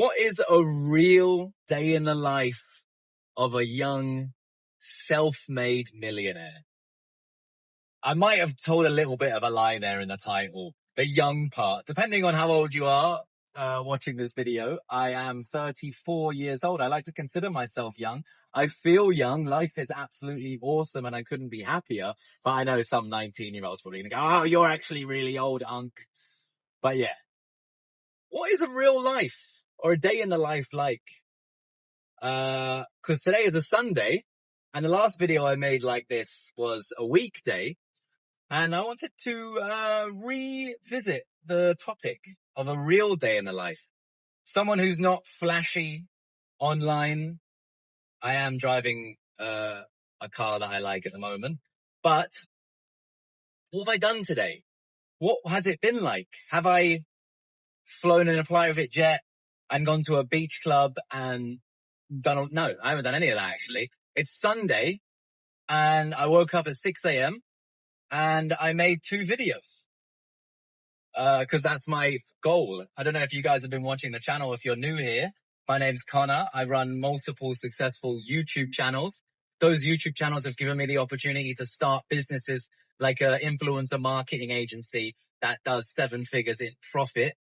What is a real day in the life of a young, self-made millionaire? I might have told a little bit of a lie there in the title, the young part. Depending on how old you are watching this video, I am 34 years old. I like to consider myself young. I feel young. Life is absolutely awesome and I couldn't be happier. But I know some 19-year-olds probably going to go, oh, you're actually really old, Unc. But yeah, what is a real life or a day in the life like? Cause today is a Sunday and the last video I made like this was a weekday and I wanted to, revisit the topic of a real day in the life. Someone who's not flashy online. I am driving, a car that I like at the moment, but what have I done today? What has it been like? Have I flown in a private jet and gone to a beach club and no, I haven't done any of that actually. It's Sunday and I woke up at 6 a.m. and I made 2 videos. Cause that's my goal. I don't know if you guys have been watching the channel. If you're new here, my name's Connor. I run multiple successful YouTube channels. Those YouTube channels have given me the opportunity to start businesses like an influencer marketing agency that does 7 figures in profit.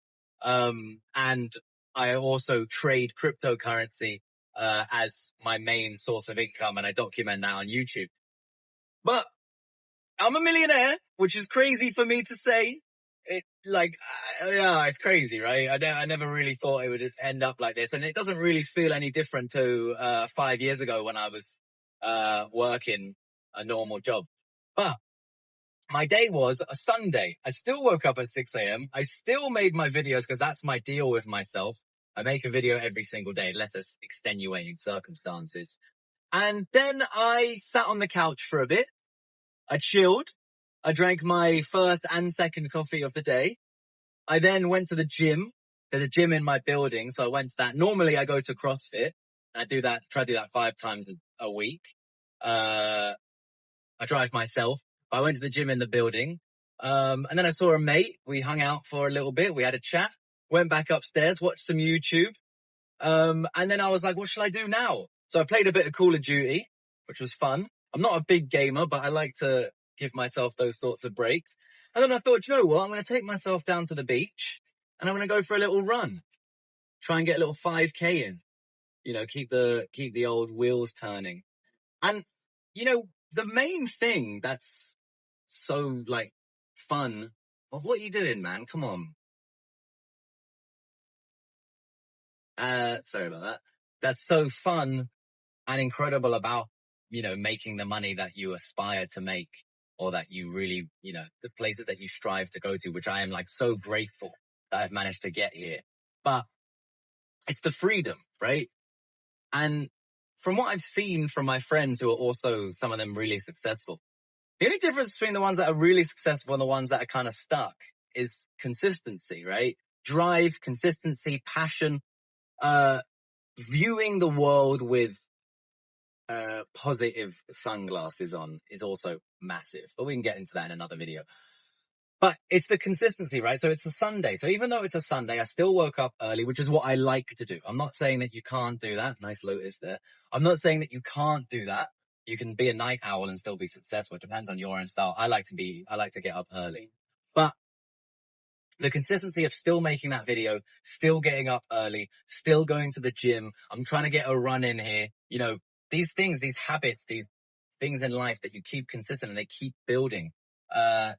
And I also trade cryptocurrency as my main source of income, and I document that on YouTube. But I'm a millionaire, which is crazy for me to say. It's crazy, right? I never really thought it would end up like this, and it doesn't really feel any different to 5 years ago when I was working a normal job. But my day was a Sunday. I still woke up at 6 a.m. I still made my videos because that's my deal with myself. I make a video every single day, unless there's extenuating circumstances. And then I sat on the couch for a bit. I chilled. I drank my first and second coffee of the day. I then went to the gym. There's a gym in my building, so I went to that. Normally I go to CrossFit. I try to do that 5 times a week. I drive myself. I went to the gym in the building. And then I saw a mate. We hung out for a little bit. We had a chat, went back upstairs, watched some YouTube. And then I was like, what shall I do now? So I played a bit of Call of Duty, which was fun. I'm not a big gamer, but I like to give myself those sorts of breaks. And then I thought, you know what? I'm going to take myself down to the beach and I'm going to go for a little run. Try and get a little 5K in, keep the old wheels turning. And, the main thing that's so like fun. Well, what are you doing, man? Come on. Sorry about that. That's so fun and incredible about, making the money that you aspire to make, or that you really, the places that you strive to go to, which I am like so grateful that I've managed to get here. But it's the freedom, right? And from what I've seen from my friends who are also some of them really successful, the only difference between the ones that are really successful and the ones that are kind of stuck is consistency, right? Drive, consistency, passion, viewing the world with positive sunglasses on is also massive, but we can get into that in another video. But it's the consistency, right? So it's a Sunday. So even though it's a Sunday, I still woke up early, which is what I like to do. I'm not saying that you can't do that. Nice lotus there. I'm not saying that you can't do that. You can be a night owl and still be successful. It depends on your own style. I like to get up early, but the consistency of still making that video, still getting up early, still going to the gym. I'm trying to get a run in here. These things, these habits, these things in life that you keep consistent and they keep building. I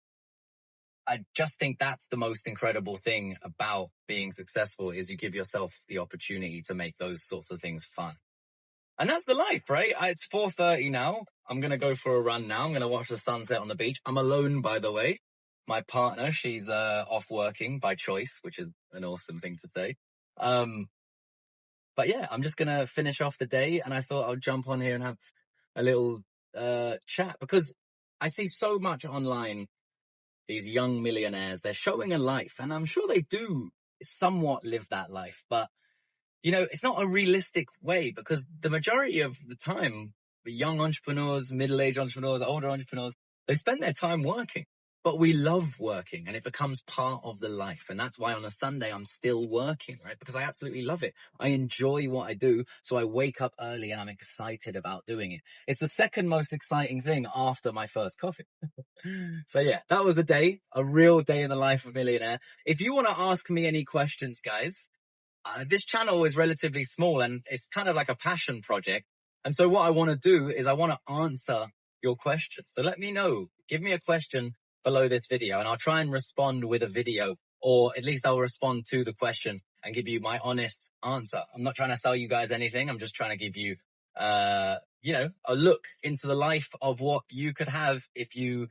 just think that's the most incredible thing about being successful is you give yourself the opportunity to make those sorts of things fun. And that's the life, right? It's 4:30 now. I'm going to go for a run now. I'm going to watch the sunset on the beach. I'm alone, by the way. My partner, she's off working by choice, which is an awesome thing to say. But yeah, I'm just going to finish off the day. And I thought I'll jump on here and have a little chat because I see so much online. These young millionaires, they're showing a life, and I'm sure they do somewhat live that life, but it's not a realistic way because the majority of the time, the young entrepreneurs, middle-aged entrepreneurs, older entrepreneurs, they spend their time working. but we love working and it becomes part of the life. And that's why on a Sunday, I'm still working, right? Because I absolutely love it. I enjoy what I do. So I wake up early and I'm excited about doing it. It's the second most exciting thing after my first coffee. So yeah, that was the day, a real day in the life of a millionaire. If you want to ask me any questions, guys, this channel is relatively small and it's kind of like a passion project. And so what I want to do is I want to answer your questions. So let me know, give me a question below this video and I'll try and respond with a video, or at least I'll respond to the question and give you my honest answer. I'm not trying to sell you guys anything. I'm just trying to give you, a look into the life of what you could have if you,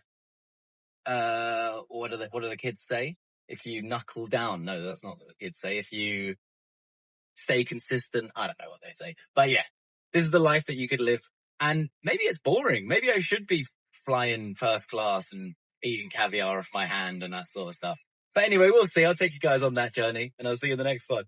what do the kids say? If you knuckle down. No, that's not what the kids say. If you stay consistent. I don't know what they say, but yeah, this is the life that you could live. And maybe it's boring. Maybe I should be flying first class and eating caviar off my hand and that sort of stuff. But anyway, we'll see. I'll take you guys on that journey and I'll see you in the next one.